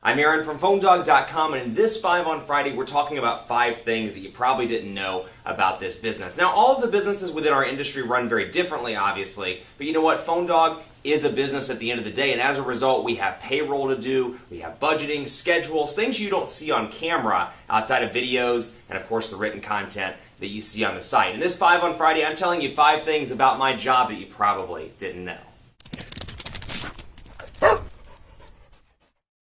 I'm Aaron from PhoneDog.com, and in this 5 on Friday, we're talking about 5 things that you probably didn't know about this business. Now, all of the businesses within our industry run very differently, obviously, but you know what? PhoneDog is a business at the end of the day, and as a result, we have payroll to do, we have budgeting, schedules, things you don't see on camera outside of videos, and of course, the written content that you see on the site. In this 5 on Friday, I'm telling you 5 things about my job that you probably didn't know.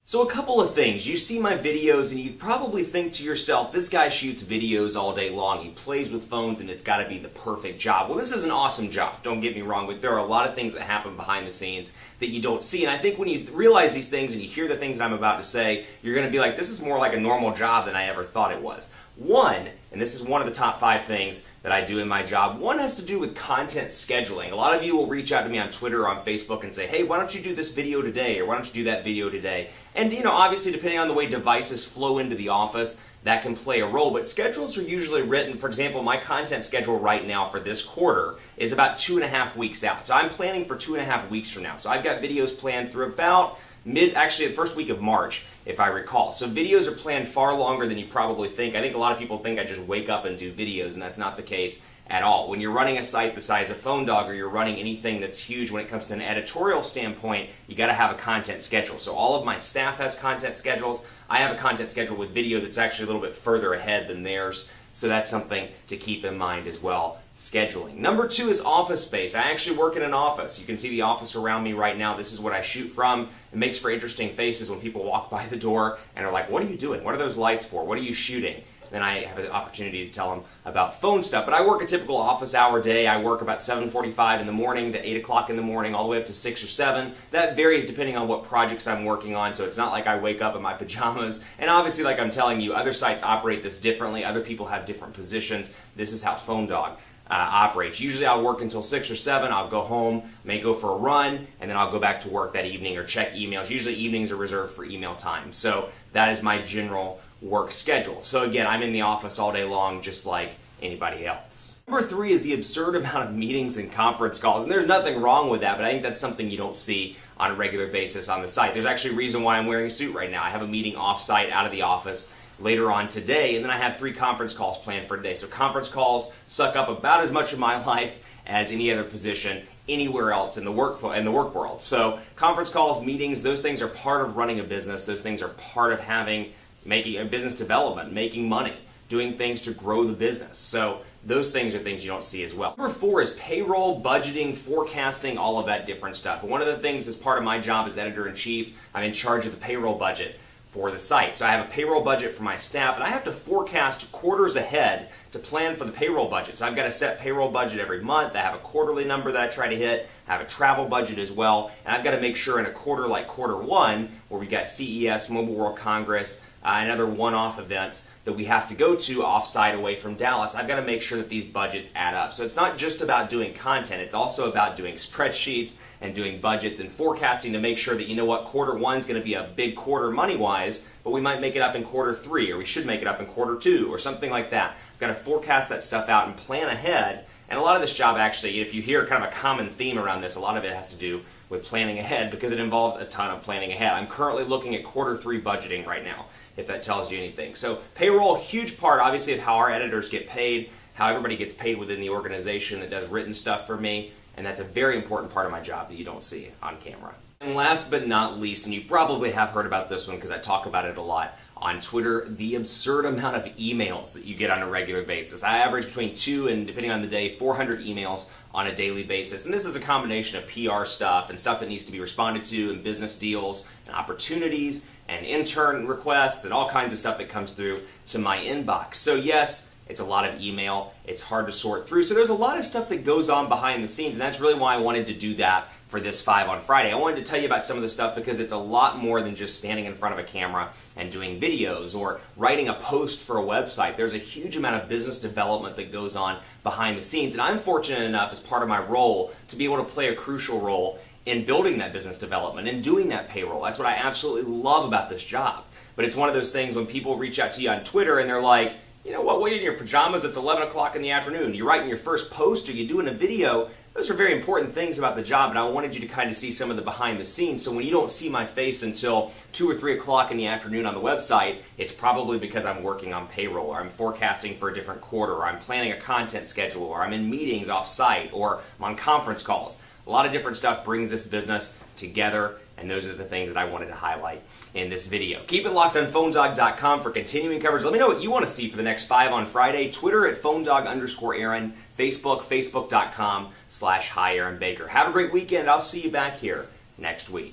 So a couple of things. You see my videos and you probably think to yourself, this guy shoots videos all day long. He plays with phones and it's got to be the perfect job. Well, this is an awesome job. Don't get me wrong, but there are a lot of things that happen behind the scenes that you don't see. And I think when you realize these things and you hear the things that I'm about to say, you're going to be like, this is more like a normal job than I ever thought it was. One, and this is one of the top 5 things that I do in my job, one has to do with content scheduling. A lot of you will reach out to me on Twitter or on Facebook and say, hey, why don't you do this video today, or why don't you do that video today? And you know, obviously depending on the way devices flow into the office, that can play a role, but schedules are usually written. For example, my content schedule right now for this quarter is about 2.5 weeks out. So I'm planning for 2.5 weeks from now. So I've got videos planned through about the first week of March, if I recall. So videos are planned far longer than you probably think. I think a lot of people think I just wake up and do videos, and that's not the case at all. When you're running a site the size of PhoneDog, or you're running anything that's huge when it comes to an editorial standpoint, you got to have a content schedule. So all of my staff has content schedules. I have a content schedule with video that's actually a little bit further ahead than theirs. So that's something to keep in mind as well. Scheduling. Number 2 is office space. I actually work in an office. You can see the office around me right now. This is what I shoot from. It makes for interesting faces when people walk by the door and are like, what are you doing? What are those lights for? What are you shooting? Then I have an opportunity to tell them about phone stuff. But I work a typical office hour day. I work about 7:45 in the morning to 8 o'clock in the morning, all the way up to 6 or 7. That varies depending on what projects I'm working on, so it's not like I wake up in my pajamas. And obviously, like I'm telling you, other sites operate this differently. Other people have different positions. This is how PhoneDog operates. Usually I'll work until 6 or 7, I'll go home, may go for a run, and then I'll go back to work that evening or check emails. Usually evenings are reserved for email time. So that is my general work schedule. So again, I'm in the office all day long just like anybody else. Number 3 is the absurd amount of meetings and conference calls. And there's nothing wrong with that, but I think that's something you don't see on a regular basis on the site. There's actually a reason why I'm wearing a suit right now. I have a meeting off-site out of the office later on today, and then I have 3 conference calls planned for today. So conference calls suck up about as much of my life as any other position anywhere else in the work world. So conference calls, meetings, those things are part of running a business. Those things are part of making a business development, making money, doing things to grow the business. So those things are things you don't see as well. Number 4 is payroll, budgeting, forecasting, all of that different stuff. And one of the things as part of my job as editor-in-chief, I'm in charge of the payroll budget for the site. So I have a payroll budget for my staff, and I have to forecast quarters ahead to plan for the payroll budget. So I've got a set payroll budget every month. I have a quarterly number that I try to hit. I have a travel budget as well, and I've got to make sure in a quarter like quarter 1, where we got CES, Mobile World Congress, and other one-off events that we have to go to off-site away from Dallas, I've got to make sure that these budgets add up. So it's not just about doing content, it's also about doing spreadsheets and doing budgets and forecasting to make sure that, you know what, quarter 1 is going to be a big quarter money-wise, but we might make it up in quarter 3, or we should make it up in quarter 2, or something like that. I've got to forecast that stuff out and plan ahead. And a lot of this job actually, if you hear kind of a common theme around this, a lot of it has to do with planning ahead because it involves a ton of planning ahead. I'm currently looking at quarter 3 budgeting right now, if that tells you anything. So payroll, huge part obviously of how our editors get paid, how everybody gets paid within the organization that does written stuff for me, and that's a very important part of my job that you don't see on camera. And last but not least, and you probably have heard about this one because I talk about it a lot on Twitter, the absurd amount of emails that you get on a regular basis. I average between 2 and, depending on the day, 400 emails on a daily basis. And this is a combination of PR stuff and stuff that needs to be responded to, and business deals and opportunities and intern requests and all kinds of stuff that comes through to my inbox. So yes, it's a lot of email. It's hard to sort through. So there's a lot of stuff that goes on behind the scenes, and that's really why I wanted to do that for this 5 on Friday. I wanted to tell you about some of the stuff because it's a lot more than just standing in front of a camera and doing videos or writing a post for a website. There's a huge amount of business development that goes on behind the scenes, and I'm fortunate enough as part of my role to be able to play a crucial role in building that business development and doing that payroll. That's what I absolutely love about this job. But it's one of those things when people reach out to you on Twitter and they're like, you know what, what are you in your pajamas? It's 11 o'clock in the afternoon. You're writing your first post or you're doing a video. Those are very important things about the job, and I wanted you to kind of see some of the behind the scenes. So when you don't see my face until 2 or 3 o'clock in the afternoon on the website, it's probably because I'm working on payroll, or I'm forecasting for a different quarter, or I'm planning a content schedule, or I'm in meetings off-site, or I'm on conference calls. A lot of different stuff brings this business together, and those are the things that I wanted to highlight in this video. Keep it locked on PhoneDog.com for continuing coverage. Let me know what you want to see for the next 5 on Friday. Twitter at PhoneDog_Aaron. Facebook, Facebook.com/HiAaronBaker. Have a great weekend. I'll see you back here next week.